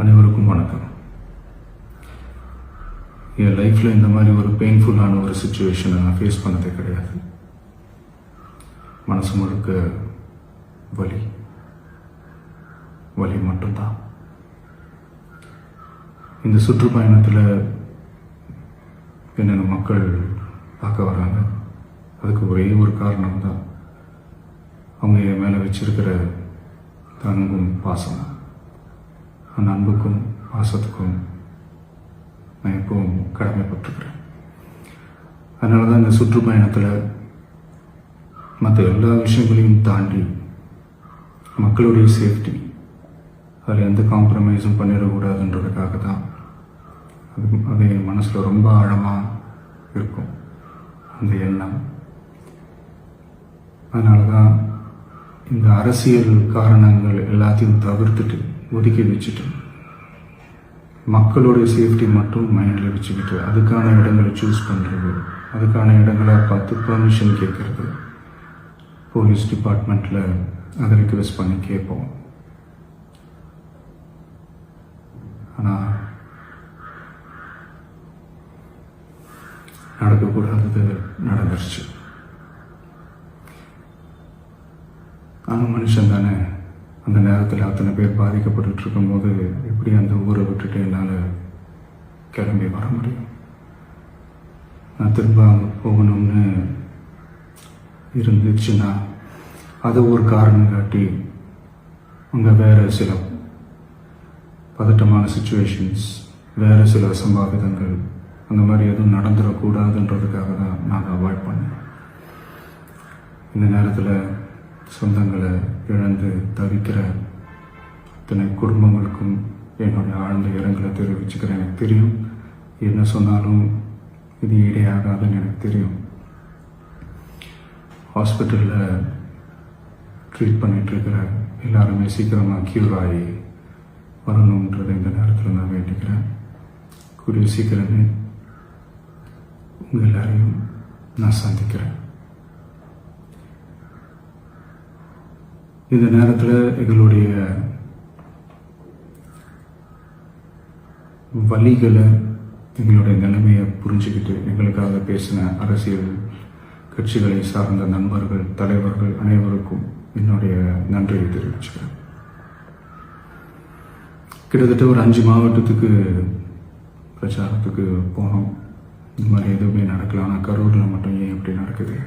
அனைவருக்கும் வணக்கம். என் லைஃப்பில் இந்த மாதிரி ஒரு பெயின்ஃபுல்லான ஒரு சுச்சுவேஷனை நான் ஃபேஸ் பண்ணதே கிடையாது. மனசு முழுக்க வலி மட்டும்தான். இந்த சுற்றுப்பயணத்தில் என்னென்ன மக்கள் பார்க்க வராங்க, அதுக்கு ஒரே ஒரு காரணம் தான், அவங்க என் மேலே வச்சிருக்கிற அன்பும் பாசம். அந்த அன்புக்கும் பாசத்துக்கும் நான் எப்பவும் கடமைப்பட்டிருக்கிறேன். அதனால தான் இந்த சுற்றுப்பயணத்தில் மற்ற எல்லா விஷயங்களையும் தாண்டி மக்களுடைய சேஃப்டி, அதில் எந்த காம்ப்ரமைஸும் பண்ணிடக்கூடாதுன்றதுக்காக தான் அது என் மனசில் ரொம்ப ஆழமாக இருக்கும் அந்த எண்ணம். அதனால தான் இந்த அரசியல் காரணங்கள் எல்லாத்தையும் தவிர்த்துட்டு ஒதுக்கி வச்சுட்டு மக்களுடைய சேஃப்டி மட்டும் மைண்டில் வச்சுக்கிட்டு அதுக்கான இடங்களை சூஸ் பண்ணுறது, அதுக்கான இடங்களை பார்த்து பர்மிஷன் கேட்குறது, போலீஸ் டிபார்ட்மெண்ட்டில் அதை ரிக்வெஸ்ட் பண்ணி கேட்போம். ஆனால் நடக்கக்கூடாதது நடந்துருச்சு. நானும் மனுஷன் தானே. அந்த நேரத்தில் அத்தனை பேர் பாதிக்கப்பட்டு இருக்கும்போது எப்படி அந்த ஊரை விட்டுட்டு என்னால் கிளம்பி வர முடியும்? நான் திரும்ப அங்கே போகணும்னு இருந்துச்சுன்னா அதை ஒரு காரணம் காட்டி அங்கே வேறு சில பதட்டமான சுச்சுவேஷன்ஸ், வேறு சில அசம்பாவிதங்கள் அந்த மாதிரி எதுவும் நடந்துடக்கூடாதுன்றதுக்காக தான் நான் அதை அவாய்ட் பண்ணேன். இந்த நேரத்தில் சொந்தங்களை இழந்து தவிக்கிற அத்தனை குடும்பங்களுக்கும் என்னுடைய ஆழ்ந்த இரங்கலை தெரிவிச்சுக்கிறேன். எனக்கு தெரியும், என்ன சொன்னாலும் இது ஈடையாகாதுன்னு எனக்கு தெரியும். ஹாஸ்பிட்டலில் ட்ரீட் பண்ணிகிட்ருக்கிற எல்லாருமே சீக்கிரமாக க்யூர் ஆகி வரணுன்றதை இந்த நேரத்தில் நான் வேண்டிக்கிறேன். கூடிய சீக்கிரமே உங்கள் எல்லாரையும் நான் சந்திக்கிறேன். இந்த நேரத்தில் எங்களுடைய வலிகளை, எங்களுடைய நிலைமையை புரிஞ்சுக்கிட்டு எங்களுக்காக பேசின அரசியல் கட்சிகளை சார்ந்த நண்பர்கள், தலைவர்கள் அனைவருக்கும் என்னுடைய நன்றியை தெரிவிச்சுக்கிறேன். கிட்டத்தட்ட ஒரு 5 மாவட்டத்துக்கு பிரச்சாரத்துக்கு போனோம். இந்த மாதிரி எதுவுமே நடக்கல. ஆனால் கரூரில் மட்டும் ஏன் எப்படி நடக்குது?